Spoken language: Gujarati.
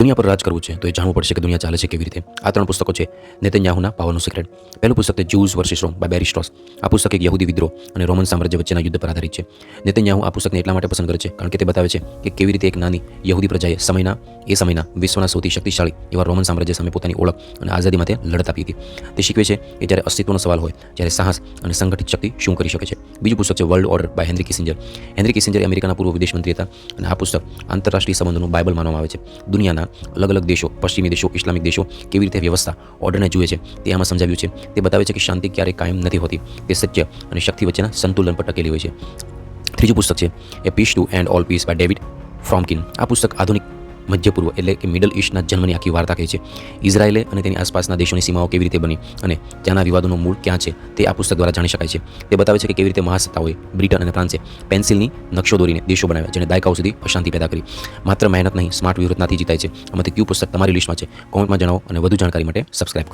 દુનિયા પર રાજ કરવું છે તો એ જાણવું પડશે કે દુનિયા ચાલે છે કેવી રીતે. આ 3 પુસ્તકો છે નેતન્યાહુના પાવરનું સિક્રેટ. પહેલું પુસ્તક છે જ્યુઝ versus Rome by berry Strauss. આ પુસ્તક એક યહૂદી વિદ્રોહ અને રોમન સામ્રાજ્ય વચ્ચેના યુદ્ધ પર આધારિત છે. નેતન્યાહુ આ પુસ્તકને એટલા માટે પસંદ કરે છે કારણ કે તે બતાવે છે કે કેવી રીતે એક નાની યહૂદી પ્રજાએ એ સમયના વિશ્વના સૌથી શક્તિશાળી એવા રોમન સામ્રાજ્ય સામે પોતાની ઓળખ અને આઝાદી માટે લડત આપી હતી. તે શીખવે છે કે જ્યારે અસ્તિત્વનો સવાલ હોય ત્યારે સાહસ અને સંગઠિત શક્તિ શું કરી શકે છે. બીજું પુસ્તક છે world order by Henry Kissinger. Henry Kissinger અમેરિકાના પૂર્વ વિદેશ મંત્રી હતા અને આ પુસ્તક આંતરરાષ્ટ્રીય સંબંધોનું બાઇબલ માનવામાં આવે છે. દુનિયાના અલગ અલગ દેશો, પશ્ચિમી દેશો, ઇસ્લામિક દેશો કેવી રીતે વ્યવસ્થા ઓર્ડરને જુએ છે તે આમાં સમજાવ્યું છે. તે બતાવે છે કે શાંતિ ક્યારેય કાયમ નથી હોતી, તે સત્ય અને શક્તિ વચ્ચેના સંતુલન પર ટકેલી હોય છે. ત્રીજું પુસ્તક છે a peace to end all peace by David Fromkin. આ પુસ્તક આધુનિક મધ્ય પૂર્વ એટલે કે મિડલ ઈસ્ટના જન્મની આખી વાર્તા કહે છે. ઇઝરાયેલે અને તેની આસપાસના દેશોની સીમાઓ કેવી રીતે બની અને ત્યાંના વિવાદોનું મૂળ ક્યાં છે તે આ પુસ્તક દ્વારા જાણી શકાય છે. તે બતાવે છે કે કેવી રીતે મહાસત્તાઓએ બ્રિટન અને ફ્રાન્સે પેન્સિલની નકશો દોરીને દેશો બનાવ્યા જેને દાયકાઓ સુધી અશાંતિ પેદા કરી. માત્ર મહેનત નહીં, સ્માર્ટ વ્યૂહરચનાથી જીતાય છે. આમાંથી કયું પુસ્તક તમારી લિસ્ટમાં છે કોમેન્ટમાં જણાવો અને વધુ જાણકારી માટે સબસ્ક્રાઇબ કરો.